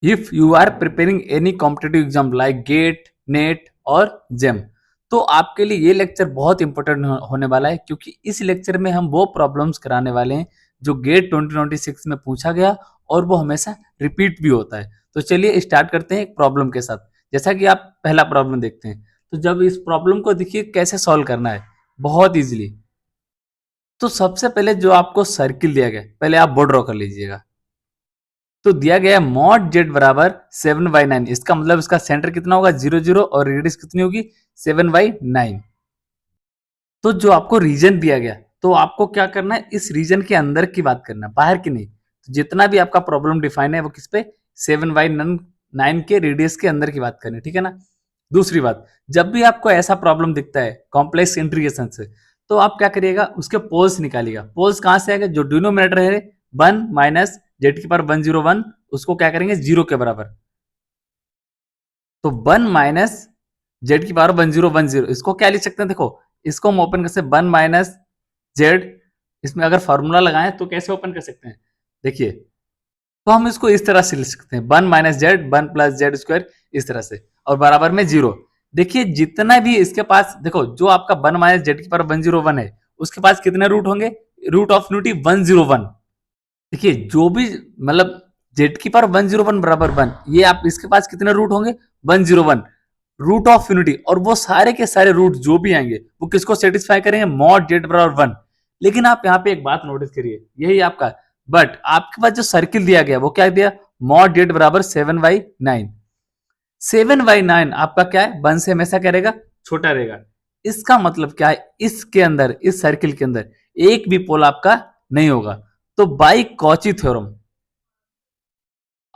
If you are preparing any competitive exam like GATE, NET और JAM, तो आपके लिए ये लेक्चर बहुत इंपॉर्टेंट होने वाला है, क्योंकि इस लेक्चर में हम वो प्रॉब्लम्स कराने वाले हैं जो गेट 2026 में पूछा गया और वो हमेशा रिपीट भी होता है। तो चलिए स्टार्ट करते हैं एक प्रॉब्लम के साथ। जैसा कि आप पहला प्रॉब्लम देखते हैं, तो जब इस प्रॉब्लम को देखिए कैसे सॉल्व करना है, बहुत इजीली। तो सबसे पहले जो आपको सर्किल दिया गया, पहले आप बोर्ड ड्रॉ कर लीजिएगा। तो दिया गया मॉड जेड बराबर 7/9, इसका मतलब इसका सेंटर कितना होगा 0 0 और रेडियस कितनी होगी 7/9। तो जो आपको रीजन दिया गया, तो आपको क्या करना है, इस रीजन के अंदर की बात करना है, बाहर की नहीं। तो जितना भी आपका प्रॉब्लम डिफाइन है वो किस पे 7/9 के रेडियस के अंदर की बात करनी है, ठीक है ना। दूसरी बात, जब भी आपको ऐसा प्रॉब्लम दिखता है कॉम्प्लेक्स इंटीग्रेशन से, तो आप क्या करिएगा, उसके पोल्स निकालिएगा। पोल्स कहां से आएगा, जो डिनोमिनेटर है 1 माइनस जेड की पावर 101, उसको क्या करेंगे 0 के बराबर। तो 1 माइनस जेड की पावर 1010, इसको क्या लिख सकते हैं, देखो इसको हम ओपन कर सकते हैं 1 माइनस जेड। इसमें अगर फॉर्मूला लगाएं तो कैसे ओपन कर सकते हैं, देखिए। तो हम इसको इस तरह से लिख सकते हैं 1 minus Z 1 plus Z square, इस तरह से, और बराबर में 0। देखिए जितना भी इसके पास, देखो जो आपका 1 माइनस जेड की पावर 101 है, उसके पास कितने रूट होंगे, रूट ऑफ यूनिटी 101। देखिए जो भी मतलब जेड की पावर 101 बराबर 1, ये आप इसके पास कितने रूट होंगे 101, रूट ऑफ यूनिटी। और वो सारे के सारे रूट जो भी आएंगे वो किसको सेटिस्फाई करेंगे, मॉड जेड बराबर 1। लेकिन आप यहाँ पे एक बात नोटिस करिए, यही आपका, बट आपके पास जो सर्किल दिया गया वो क्या दिया, मॉड जेड बराबर 7/9। 7/9 आपका क्या है, 1 से हमेशा क्या रहेगा, छोटा रहेगा। इसका मतलब क्या है, इसके अंदर, इस सर्किल के अंदर एक भी पोल आपका नहीं होगा। तो बाई कॉची थ्योरम,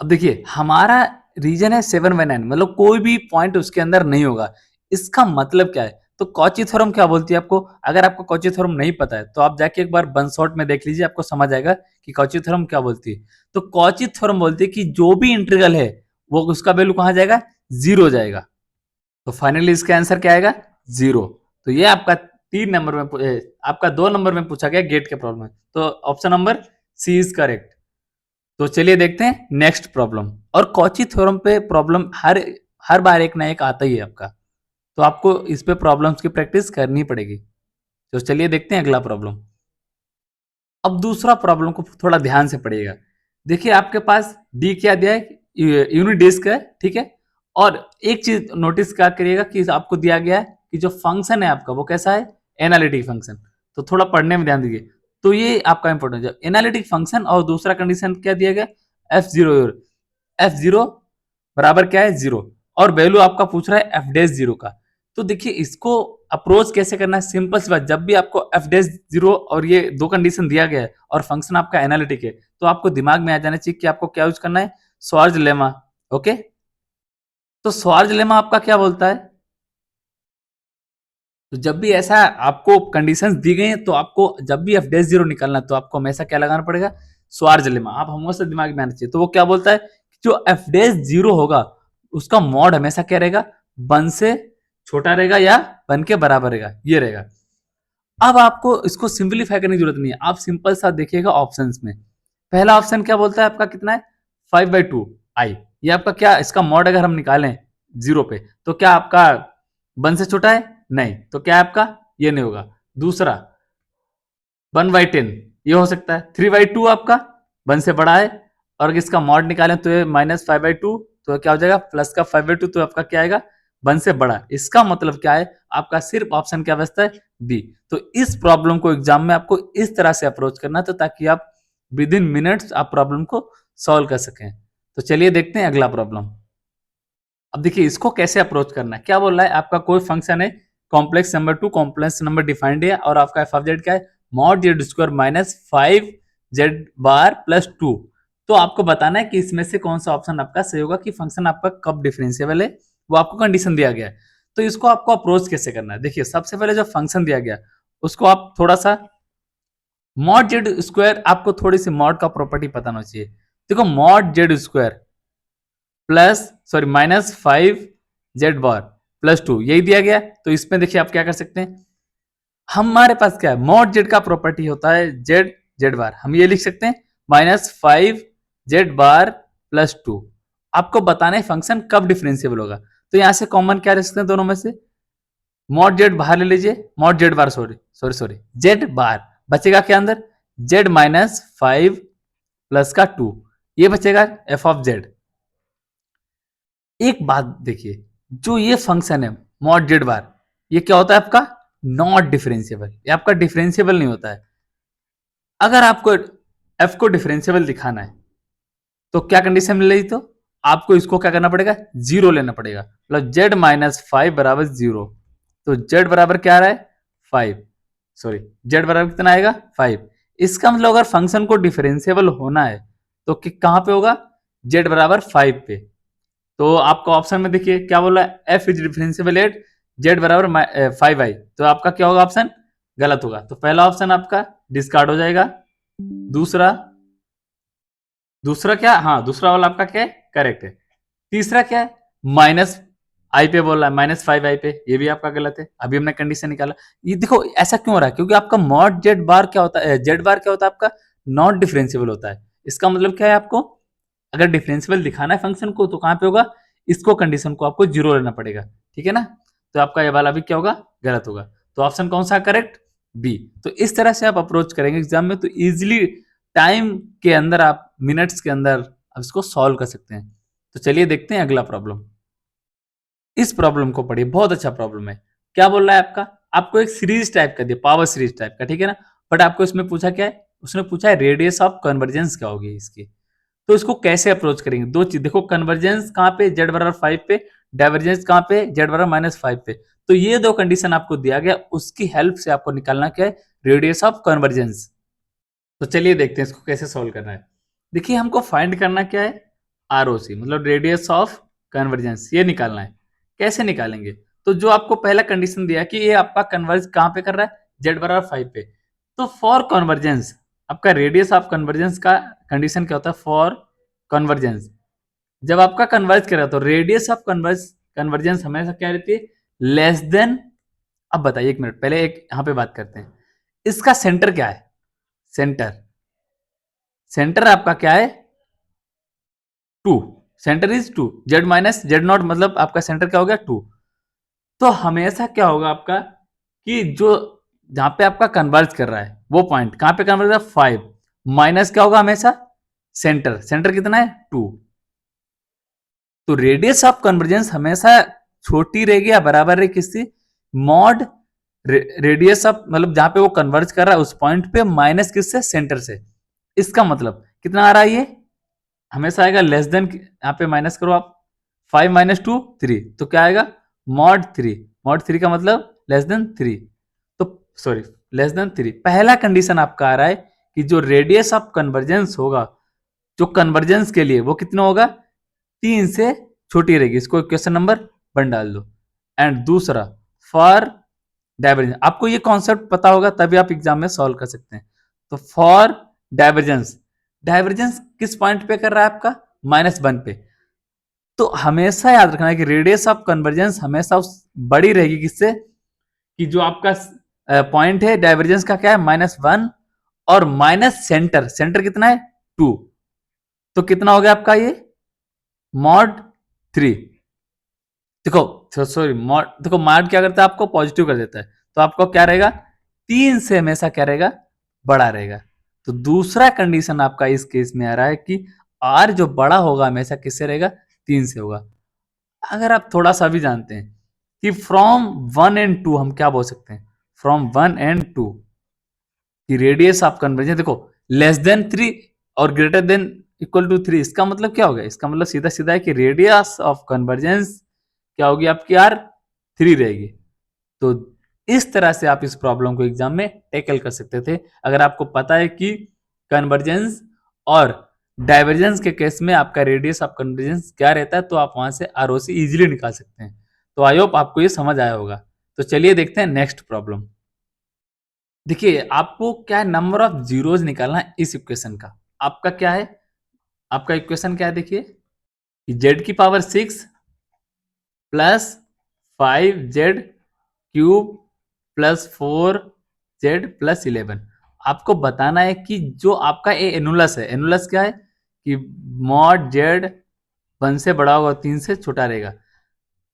अब देखिए हमारा रीजन है 7/9, मतलब कोई भी पॉइंट उसके अंदर नहीं होगा। इसका मतलब क्या है, तो कॉची थ्योरम क्या बोलती है आपको, अगर आपको कॉची थ्योरम नहीं पता है तो आप जाके एक बार वन शॉट में देख लीजिए, आपको समझ आएगा कि कॉची थ्योरम क्या बोलती है। तो कॉची थ्योरम बोलती है कि जो भी इंटीग्रल है वो उसका वैल्यू कहां जाएगा, 0 जाएगा। तो फाइनली इसका आंसर क्या आएगा, 0। तो ये आपका 3 नंबर में आपका 2 नंबर में पूछा गया गेट के प्रॉब्लम में। तो option number C is correct. तो चलिए देखते हैं नेक्स्ट प्रॉब्लम। और कॉची थ्योरम पे प्रॉब्लम हर हर बार एक ना एक आता ही है आपका, तो आपको इस पे प्रॉब्लम्स की प्रैक्टिस करनी पड़ेगी। तो चलिए देखते हैं अगला प्रॉब्लम। अब दूसरा प्रॉब्लम को थोड़ा ध्यान से पढ़िएगा। देखिए आपके पास डी क्या दिया है, यूनिट डिस्क है, ठीक है। और एक चीज नोटिस क्या करिएगा कि आपको दिया गया है कि जो फंक्शन है आपका वो कैसा है, एनालिटिक फंक्शन। तो थोड़ा पढ़ने में ध्यान दीजिए। तो ये आपका इंपॉर्टेंट है, एनालिटिक फंक्शन, और दूसरा कंडीशन क्या दिया गया, F0, F0 बराबर क्या है 0, और वैल्यू आपका पूछ रहा है एफ डैश 0 का। तो देखिए इसको अप्रोच कैसे करना है, सिंपल सी बात, जब भी आपको एफ डैश 0 और ये दो कंडीशन दिया गया है और फंक्शन आपका एनालिटिक है, तो आपको दिमाग में आ जाना चाहिए कि आपको क्या यूज करना है, स्वार्ज लेमा। ओके, तो स्वार्ज लेमा आपका क्या बोलता है, तो जब भी ऐसा आपको कंडीशंस दी गई हैं, तो आपको जब भी एफ डैश 0 निकालना है तो आपको हमेशा क्या लगाना पड़ेगा, स्वार्ज लेमा। आप हमेशा दिमाग में आना चाहिए। तो वो क्या बोलता है कि जो एफ डैश 0 होगा उसका मॉड हमेशा क्या रहेगा, 1 से छोटा रहेगा या 1 के बराबर रहेगा, ये रहेगा। अब आपको इसको सिंपलीफाई करने की जरूरत नहीं है, आप सिंपल सा देखिएगा ऑप्शंस में। पहला ऑप्शन क्या बोलता है आपका, कितना है 5/2 आई। ये आपका क्या, इसका मॉड अगर हम निकालें 0 पे, तो क्या आपका 1 से छोटा है, नहीं, तो क्या है आपका, ये नहीं होगा। दूसरा 1/10, ये हो सकता है। 3/2 आपका 1 से बड़ा है, और इसका मॉड निकालें तो ये -5/2, तो क्या हो जाएगा प्लस का 5/2, तो आपका क्या आएगा 1 से बड़ा। इसका मतलब क्या है, आपका सिर्फ ऑप्शन क्या बचता है, बी। तो इस प्रॉब्लम को एग्जाम में आपको इस तरह से अप्रोच करना है, तो ताकि आप विद इन मिनट्स आप प्रॉब्लम को सॉल्व कर सकें। तो चलिए देखते हैं अगला प्रॉब्लम। अब देखिए इसको कैसे अप्रोच करना है, क्या बोल रहा है, आपका कोई फंक्शन है complex number 2, complex number defined है, और आपका एफ ऑफ जेड क्या है, mod Z square minus 5 z बार प्लस 2। तो आपको बताना है कि इसमें से कौन सा ऑप्शन आपका सही होगा, कि फंक्शन आपका कब डिफरेंशिएबल है, वो आपको कंडीशन दिया गया है। तो इसको आपको अप्रोच कैसे करना है, देखिए सबसे पहले जो फंक्शन दिया गया उसको आप थोड़ा सा, मॉड जेड स्क्वायर, आपको थोड़ी सी मॉड का प्रॉपर्टी पता होना चाहिए। देखो mod Z square plus sorry -5 z बार प्लस 2, यही दिया गया। तो इसमें देखिए आप क्या कर सकते हैं, हमारे पास क्या है, मॉड जेड का प्रॉपर्टी होता है जेड बार, हम ये लिख सकते हैं -5 z बार प्लस 2। आपको बताना है फंक्शन कब डिफरेंशिएबल होगा। तो यहां से कॉमन क्या रख सकते हैं दोनों में से, मॉड जेड बाहर ले लीजिए, मॉड जेड बार, सॉरी जेड बार बचेगा क्या अंदर, जेड माइनस 5 प्लस का 2, ये बचेगा एफ ऑफ जेड। एक बात देखिए, जो ये फंक्शन है मॉड जेड बार, ये क्या होता है आपका, नॉट डिफरेंशिएबल, ये आपका डिफरेंशिएबल नहीं होता है। अगर आपको एफ को डिफरेंशिएबल दिखाना है तो क्या कंडीशन मिल रही, तो आपको इसको क्या करना पड़ेगा, जीरो लेना पड़ेगा, मतलब जेड माइनस 5 बराबर जीरो। तो जेड बराबर क्या आ रहा है, 5, सॉरी जेड बराबर कितना आएगा, 5। इसका मतलब अगर फंक्शन को डिफरेंशिएबल होना है तो कहां पे होगा, जेड बराबर 5 पे। तो आपका ऑप्शन में देखिए क्या बोला है, F is differentiable eight Z बराबर 5i, तो आपका क्या होगा ऑप्शन, गलत होगा। तो पहला ऑप्शन आपका डिस्कार्ड हो जाएगा। दूसरा, दूसरा क्या, हाँ दूसरा वाला आपका क्या है, करेक्ट है। तीसरा क्या है, माइनस आई पे बोल रहा है, -5i पे, ये भी आपका गलत है। अभी हमने कंडीशन निकाला, ये देखो ऐसा क्यों हो रहा है, क्योंकि आपका मॉड जेड बार क्या होता है, जेड बार क्या होता है आपका, नॉट डिफरेंशिएबल होता है। इसका मतलब क्या है, आपको अगर डिफरेंशिएबल दिखाना है फंक्शन को तो कहां पे होगा, इसको कंडीशन को आपको जीरो लेना पड़ेगा, ठीक है ना। तो आपका ये वाला भी क्या होगा, गलत होगा। तो ऑप्शन कौन सा करेक्ट, बी। तो इस तरह से आप अप्रोच करेंगे एग्जाम में तो इजिली टाइम के अंदर, आप मिनट्स के अंदर आप इसको सॉल्व कर सकते हैं। तो चलिए देखते हैं अगला प्रॉब्लम। इस प्रॉब्लम को पढ़िए, बहुत अच्छा प्रॉब्लम है। क्या बोल रहा है आपका, आपको एक सीरीज टाइप का दिया, पावर सीरीज टाइप का, ठीक है ना। बट आपको इसमें पूछा क्या है, उसने पूछा है रेडियस ऑफ कन्वर्जेंस क्या होगी इसकी। तो इसको कैसे अप्रोच करेंगे, दो चीज देखो, कन्वर्जेंस कहां पे, जेड बराबर 5 पे, डाइवर्जेंस कहां पे, जेड बराबर -5 पे। तो ये दो कंडीशन आपको दिया गया, उसकी हेल्प से आपको निकालना क्या है, रेडियस ऑफ कन्वर्जेंस। तो चलिए देखते हैं इसको कैसे सॉल्व करना है। देखिए हमको फाइंड करना क्या है, आरओसी मतलब रेडियस ऑफ कन्वर्जेंस, ये निकालना है। कैसे निकालेंगे, तो जो आपको पहला कंडीशन दिया कि ये आपका कन्वर्ज कहां पे कर रहा है, जेड बराबर 5 पे। तो फॉर कन्वर्जेंस आपका रेडियस ऑफ कन्वर्जेंस का कंडीशन क्या होता है, फॉर कन्वर्जेंस जब आपका कन्वर्ज कर रहा है तो रेडियस ऑफ कन्वर्जेंस हमेशा क्या रहती है, लेस देन। अब बताइए, एक मिनट पहले एक यहां पे बात करते हैं, इसका सेंटर क्या है, सेंटर, सेंटर आपका क्या है, 2, centre is 2, Z minus Z not मतलब आपका सेंटर क्या हो गया, 2। तो हमेशा क्या होगा आपका, कि जो जहां पे आपका कन्वर्ज कर रहा है वो पॉइंट कहां पे कन्वर्ज कर रहा है, 5 माइनस क्या होगा हमेशा, सेंटर, सेंटर कितना है, 2। तो रेडियस ऑफ कन्वर्जेंस हमेशा छोटी रहेगी या बराबर रहेगी किससे, मॉड रेडियस ऑफ मतलब जहां पे वो कन्वर्ज कर रहा है उस पॉइंट पे माइनस किससे, सेंटर से। इसका मतलब कितना आ रहा है, ये हमेशा आएगा लेस देन, यहाँ पे माइनस करो आप, 5 माइनस 2 3, तो क्या आएगा, मॉड 3, मॉड 3 का मतलब लेस देन 3। तो सॉरी, लेस देन 3, पहला कंडीशन आपका आ रहा है कि जो रेडियस ऑफ कन्वर्जेंस होगा, जो कन्वर्जेंस के लिए वो कितना होगा, 3 से छोटी रहेगी, इसको क्वेश्चन नंबर 1 डाल दो। एंड दूसरा, फॉर डाइवर्जेंस, आपको ये कॉन्सेप्ट पता होगा तभी आप एग्जाम में सॉल्व कर सकते हैं। तो फॉर डाइवर्जेंस, डाइवर्जेंस किस पॉइंट पे कर रहा है आपका, -1 पे। तो हमेशा याद रखना है कि रेडियस ऑफ कन्वर्जेंस हमेशा उस बड़ी रहेगी किससे, कि जो आपका पॉइंट है डाइवर्जेंस का क्या है, -1, और माइनस सेंटर, सेंटर कितना है, 2। तो कितना हो गया आपका ये, मॉड 3। देखो सॉरी, मॉड देखो, मॉड क्या करता है, आपको पॉजिटिव कर देता है, तो आपको क्या रहेगा, 3 से हमेशा क्या रहेगा, बड़ा रहेगा। तो दूसरा कंडीशन आपका इस केस में आ रहा है कि आर जो बड़ा होगा हमेशा किससे रहेगा, 3 से होगा। अगर आप थोड़ा सा भी जानते हैं कि फ्रॉम 1 एंड 2 हम क्या बोल सकते हैं, फ्रॉम 1 एंड 2 कि रेडियस ऑफ कन्वर्जेंस देखो, लेस देन 3 और ग्रेटर देन इक्वल टू 3, इसका मतलब क्या होगा, इसका मतलब सीधा सीधा है कि रेडियस ऑफ कन्वर्जेंस क्या होगी आपकी, आर 3 रहेगी। तो इस तरह से आप इस प्रॉब्लम को एग्जाम में टैकल कर सकते थे, अगर आपको पता है कि कन्वर्जेंस और डाइवर्जेंस के केस में आपका रेडियस ऑफ कन्वर्जेंस क्या रहता है, तो आप वहां से आरओसी इजीली निकाल सकते हैं। तो आई होप आपको ये समझ आया होगा। तो चलिए देखते हैं नेक्स्ट प्रॉब्लम। देखिए आपको क्या है, नंबर ऑफ जीरोज निकालना है इस इक्वेशन का। आपका क्या है, आपका इक्वेशन क्या है, देखिए कि जेड की power 6 plus 5z cube plus 4z plus 11। आपको बताना है कि जो आपका ए एनुलस है, एनुलस क्या है कि मॉड जेड 1 से बड़ा होगा, 3 से छोटा रहेगा।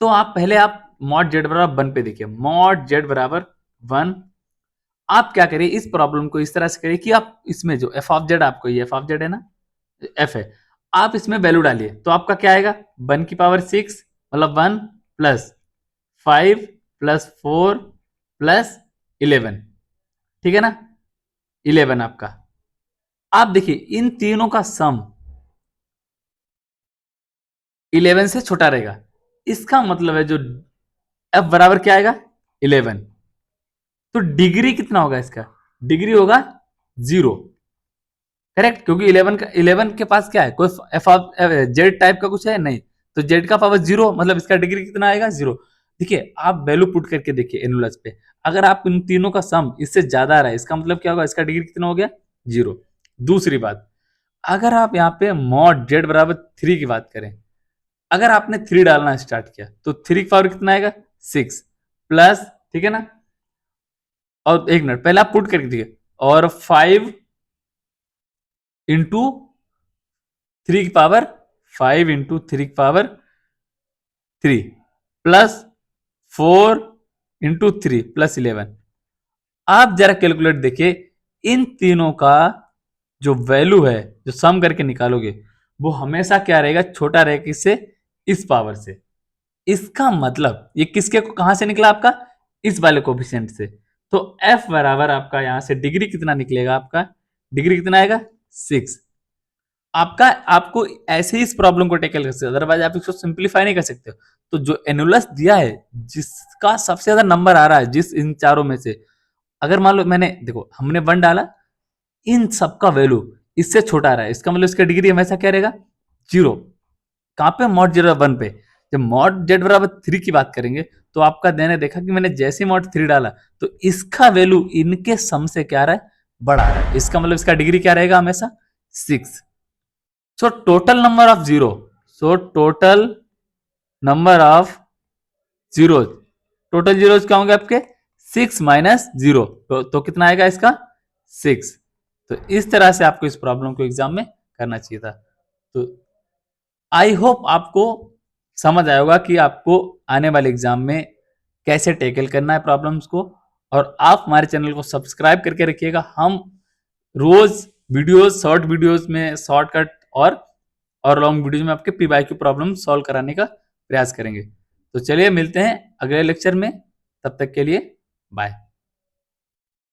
तो आप पहले आप मॉड जेड बराबर 1 पे देखिए, मॉड जेड बराबर 1। आप क्या करिए, इस प्रॉब्लम को इस तरह से करिए कि आप इसमें जो एफ ऑफ जेड, आपको ये एफ ऑफ जेड है ना, एफ है, आप इसमें वैल्यू डालिए तो आपका क्या आएगा, 1 की पावर 6 मतलब 1 प्लस 5 प्लस 4 प्लस 11, ठीक है ना, 11 आपका। आप देखिए इन तीनों का सम 11 से छोटा रहेगा, इसका मतलब है जो एफ बराबर क्या आएगा, 11। तो डिग्री कितना होगा इसका, डिग्री होगा 0, करेक्ट, क्योंकि 11 का 11 के पास क्या है, कोई एफ ऑफ जेड टाइप का कुछ है नहीं, तो जेड का पावर 0 मतलब इसका डिग्री कितना आएगा, 0। देखिए आप वैल्यू पुट करके देखिए एनुलस पे, अगर आप इन तीनों का सम इससे ज्यादा आ रहा है, इसका मतलब क्या होगा, इसका डिग्री कितना हो गया, 0। दूसरी बात, अगर आप यहाँ पे मॉड जेड बराबर 3 की बात करें, अगर आपने 3 डालना स्टार्ट किया तो 3 की पावर कितना आएगा, 6 प्लस, ठीक है ना, और एक मिनट पहले आप पुट करके देखिए, और 5 इंटू 3 की पावर 5 इंटू 3 की पावर 3 प्लस 4 इंटू 3 प्लस 11। आप जरा कैलकुलेट देखिए, इन तीनों का जो वैल्यू है, जो सम करके निकालोगे, वो हमेशा क्या रहेगा, छोटा रहेगा किससे, इस पावर से। इसका मतलब ये किसके को कहां से निकला आपका, इस वाले कोफिशिएंट से। तो f बराबर आपका यहां से डिग्री कितना निकलेगा, आपका डिग्री कितना आएगा, 6। आपका आपको ऐसे ही इस प्रॉब्लम को टेकल कर सकते हो, अदरवाइज आप इसको सिंप्लीफाई नहीं कर सकते हो। तो जो एनुलस दिया है, जिसका सबसे ज्यादा नंबर आ रहा है, जिस इन चारों में से, अगर मान लो मैंने देखो हमने 1 डाला, इन सबका वैल्यू इससे छोटा आ रहा है, इसका मतलब इसका डिग्री हमेशा क्या रहेगा, 0। कहां पे, मॉड जेड 1 पे। जब मॉड जेड बराबर 3 की बात करेंगे, तो आपका मैंने देखा कि मैंने जैसे मॉड 3 डाला, तो इसका वैल्यू इनके सम से क्या आ रहा है, बड़ा आ रहा है, इसका मतलब इसका डिग्री क्या रहेगा, हमेशा 6। So total number of zero, so total number of zero, total zero क्या होंगे आपके, 6 माइनस 0, तो कितना आएगा इसका, 6। तो इस तरह से आपको इस प्रॉब्लम को एग्जाम में करना चाहिए था। तो आई होप आपको समझ आया होगा कि आपको आने वाले एग्जाम में कैसे टैकल करना है प्रॉब्लम्स को। और आप हमारे चैनल को सब्सक्राइब करके रखिएगा, हम रोज वीडियोस, शॉर्ट वीडियोस में शॉर्टकट और लॉन्ग वीडियोस में आपके पीवाईक्यू प्रॉब्लम सॉल्व कराने का प्रयास करेंगे। तो चलिए मिलते हैं अगले लेक्चर में, तब तक के लिए बाय।